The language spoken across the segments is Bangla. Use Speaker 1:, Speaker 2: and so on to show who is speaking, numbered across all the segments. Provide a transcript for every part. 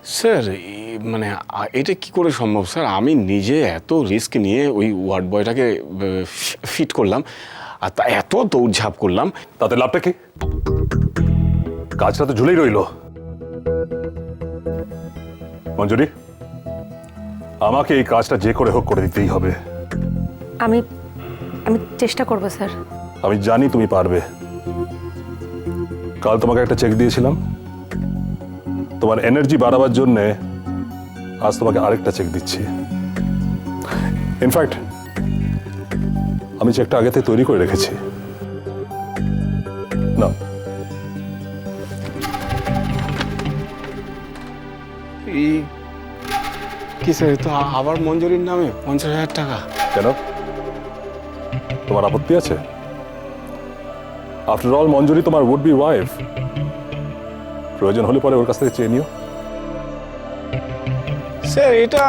Speaker 1: স্যার মানে এটা কি করে সম্ভব স্যার? আমি নিজে এত রিস্ক নিয়ে ওই ওয়ার্ড বয়টাকে ফিট করলাম, আর তা এত দৌড়ঝাঁপ করলাম।
Speaker 2: তাতে লাভটা কি? কাজটা তো ঝুলেই রইল। মঞ্জুরি, আমাকে এই কাজটা যে করে হোক করে দিতেই হবে।
Speaker 3: আমি আমি চেষ্টা করব স্যার।
Speaker 2: আমি জানি তুমি পারবে। কাল তোমাকে একটা চেক দিয়েছিলাম, তোমার এনার্জি বাড়াবার জন্যে আজ তোমাকে আরেকটা চেক দিচ্ছি। ইনফ্যাক্ট আমি চেকটা আগে থেকে তৈরি করে রেখেছি। না,
Speaker 1: কি স্যার, তো আবার মঞ্জুরির নামে 50,000 টাকা?
Speaker 2: কেন? তোমার আপত্তি আছে? আফটার অল মঞ্জুরি তোমার উড বি ওয়াইফ। প্রয়োজন হলে পরে ওর কাছ থেকে চেয়ে নিও।
Speaker 1: স্যার এটা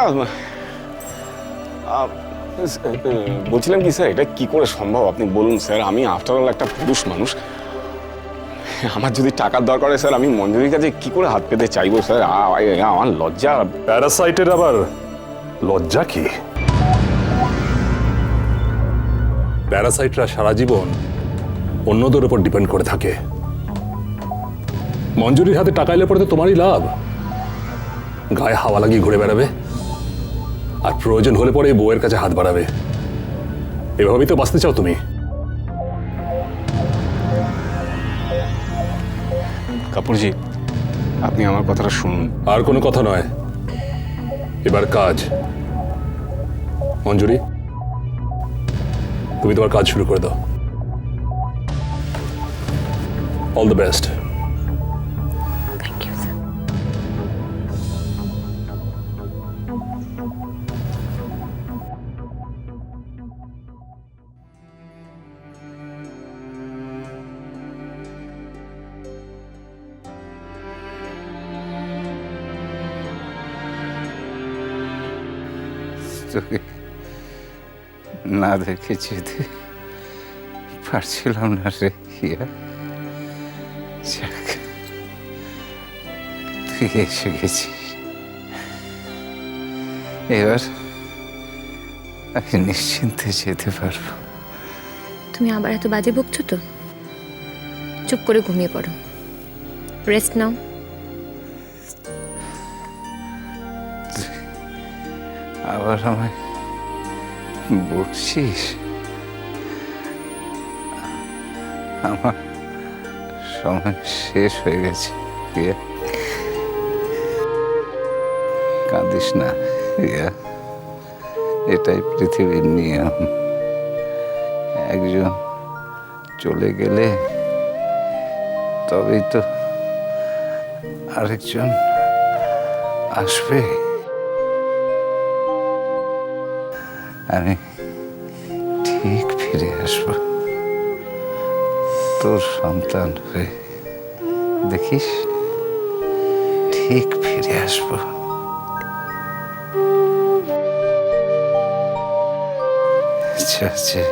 Speaker 1: বলছিলাম কি স্যার, এটা কি করে সম্ভব আপনি বলুন স্যার? আমি আফটার অল একটা পুরুষ মানুষ, আমার যদি টাকার দরকার হয় স্যার আমি মঞ্জুরির কাছে কি করে হাত পেতে চাইবো স্যার? আমার লজ্জা।
Speaker 2: প্যারাসাইটের আবার লজ্জা কি? প্যারাসাইটরা সারা জীবন অন্যদের উপর ডিপেন্ড করে থাকে। মঞ্জুরির হাতে টাকা এলে পরে তো তোমারই লাভ। গায়ে হাওয়া লাগিয়ে ঘুরে বেড়াবে, আর প্রয়োজন হলে পরে বউয়ের কাছে হাত বাড়াবে। এভাবেই তো বাঁচতে চাও তুমি।
Speaker 1: কাপুরজি, আপনি আমার কথাটা শুনুন।
Speaker 2: আর কোনো কথা নয়, এবার কাজ। মঞ্জুরি, তুমি তোমার কাজ শুরু করে দাও। All the best.
Speaker 3: Thank you sir.
Speaker 4: তোকে না দেখে যেতে পারছিলাম না রে হিয়া। যাক, তুই এসে গেছিস, এবার আমি নিশ্চিন্তে যেতে পারবো।
Speaker 3: তুমি আবার এত বাজে বকছো তো? চুপ করে ঘুমিয়ে পড়ো, রেস্ট নাও।
Speaker 4: আবার আমায় বকছিস? আমার সময় শেষ হয়ে গেছে হিয়া। কাঁদিস না হিয়া, এটাই পৃথিবীর নিয়ম। একজন চলে গেলে তবেই তো আরেকজন আসবে। আমি ঠিক ফিরে আসবো তোর সন্তান হয়ে, দেখিস ঠিক ফিরে আসবো। চাচে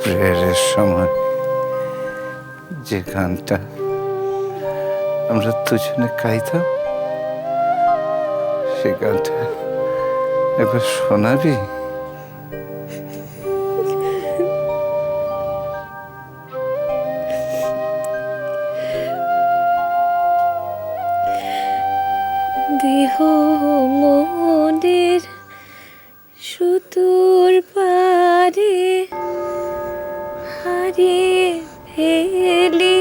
Speaker 4: প্রেয়ারের সময় যে গানটা আমরা দুজনে গাইতাম, সে গানটা একবার শোনাবি?
Speaker 3: দেহ মনের সুদূর পারে হারিয়ে ফেলি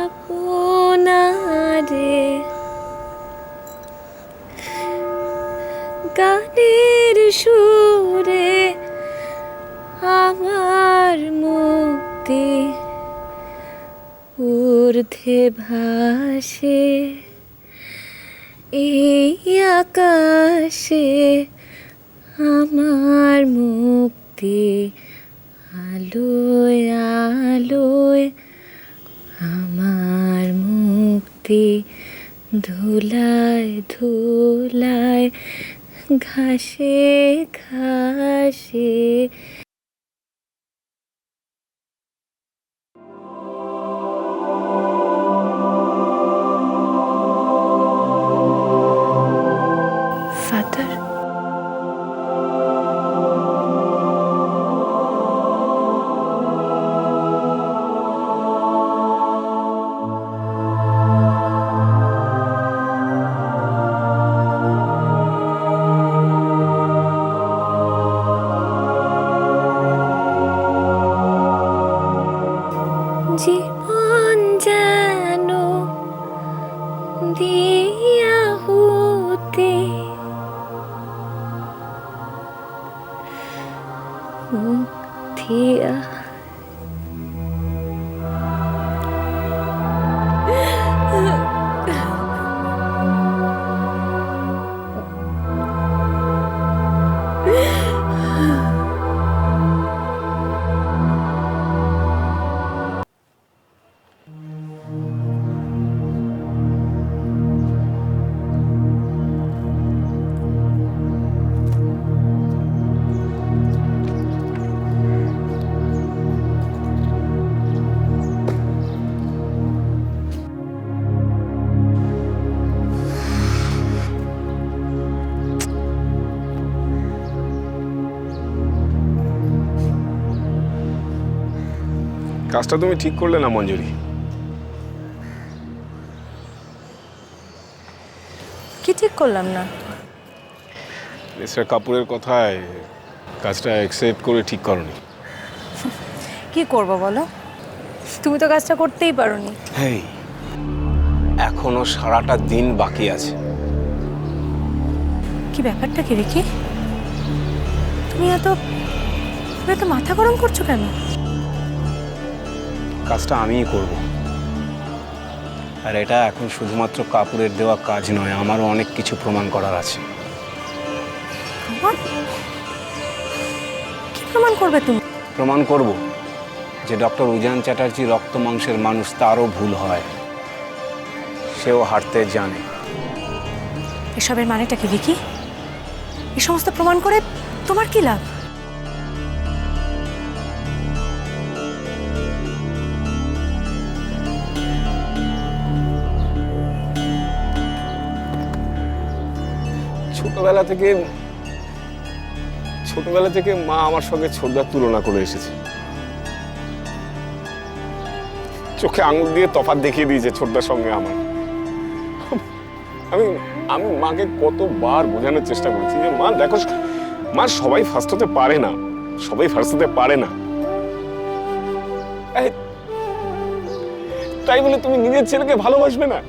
Speaker 3: আপনারে, গানের সুরে আমার মুক্তি ঊর্ধ্বে ভাসে এই আকাশে, আমার মুক্তি আলোয় আলোয়, আমার মুক্তি ধুলায় ধুলায়, ঘাসে ঘাসে। दिया होते दिया
Speaker 1: কাজটা তুমি ঠিক করলে না মঞ্জুরি।
Speaker 5: কি ঠিক করলাম না?
Speaker 1: মিস্টার কাপুরের কথায় কাজটা অ্যাকসেপ্ট করে ঠিক করনি।
Speaker 5: কি করব বলো, তুমি তো কাজটা করতেই পারোনি।
Speaker 1: হেই, এখনো সারাটা দিন বাকি আছে।
Speaker 5: কি ব্যাপারটা কি রেখে তুমি এত মাথা গরম করছো কেন?
Speaker 1: কাজটা আমিই করব, আর এটা এখন শুধুমাত্র কাপুরের দেওয়া কাজ নয়, আমারও অনেক কিছু প্রমাণ করার আছে।
Speaker 5: প্রমাণ? কি প্রমাণ করবে তুমি?
Speaker 1: প্রমাণ করব যে ডক্টর উজান চ্যাটার্জি রক্ত মাংসের মানুষ, তারও ভুল হয়, সেও হারতে জানে।
Speaker 5: এসবের মানেটা কি ভিকি? এই সমস্ত প্রমাণ করে তোমার কি লাভ?
Speaker 1: ছোটবেলা থেকে মা আমার সঙ্গে ছোটদার তুলনা করে এসেছে। চোখে আঙুল দিয়ে তফাৎ দেখিয়ে দিয়েছে ছোটদার সঙ্গে আমার। আমি আমি মাকে কতবার বোঝানোর চেষ্টা করেছি যে মা দেখো, মা সবাই ফার্স্ট হতে পারে না, সবাই ফার্স্ট হতে পারে না। তাই বলে তুমি নিজের ছেলেকে ভালোবাসবে না?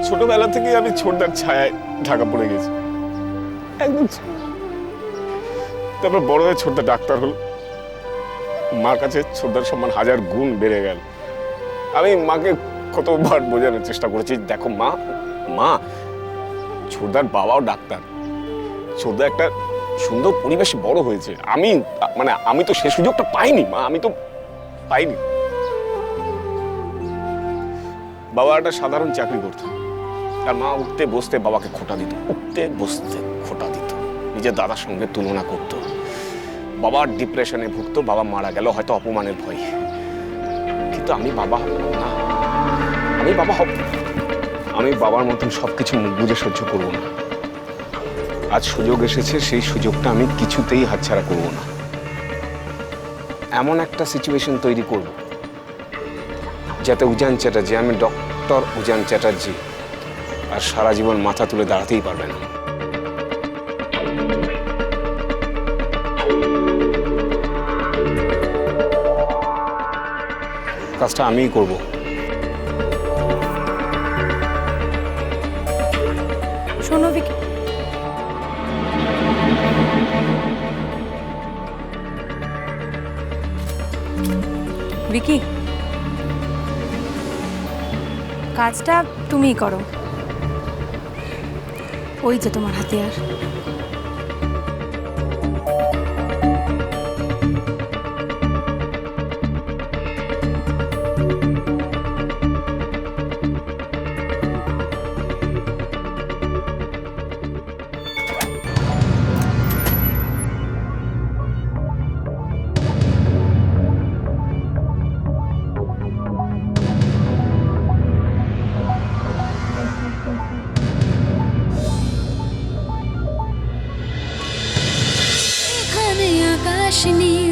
Speaker 1: ছোটবেলা থেকে আমি ছোটদার ছায়ায় ঢাকা পড়ে গেছি একদম। তারপর বড় হয়ে ছোটদা ডাক্তার হল, মার কাছে ছোটদার সম্মান 1000 গুণ বেড়ে গেল। আমি মাকে কতবার বোঝানোর চেষ্টা করেছি, দেখো মা, ছোটদার বাবাও ডাক্তার, ছোটদা একটা সুন্দর পরিবেশে বড় হয়েছে। আমি তো সে সুযোগটা পাইনি মা, আমি তো পাইনি। বাবা একটা সাধারণ চাকরি করতো, আর মা উঠতে বসতে বাবাকে খোঁটা দিত, উঠতে বসতে খোঁটা দিত, নিজের দাদার সঙ্গে তুলনা করত। বাবা ডিপ্রেশনে ভুগতো, বাবা মারা গেল হয়তো অপমানের ভয়ে, কিন্তু আমি বাবা না, আমি বাবার মতন সবকিছু মুখ বুঝে সহ্য করব না। আজ সুযোগ এসেছে, সেই সুযোগটা আমি কিছুতেই হাতছাড়া করব না। এমন একটা সিচুয়েশন তৈরি করব যাতে উজান চ্যাটার্জি, আমি ডক্টর উজান চ্যাটার্জি, আর সারা জীবন মাথা তুলে দাঁড়াতেই পারবে না। কাজটা আমিই করব।
Speaker 5: শোনো ভিকি, ভিকি, কাজটা তুমিই করো। ওই যে তোমার হাতিয়ার।
Speaker 6: আকাশ নীল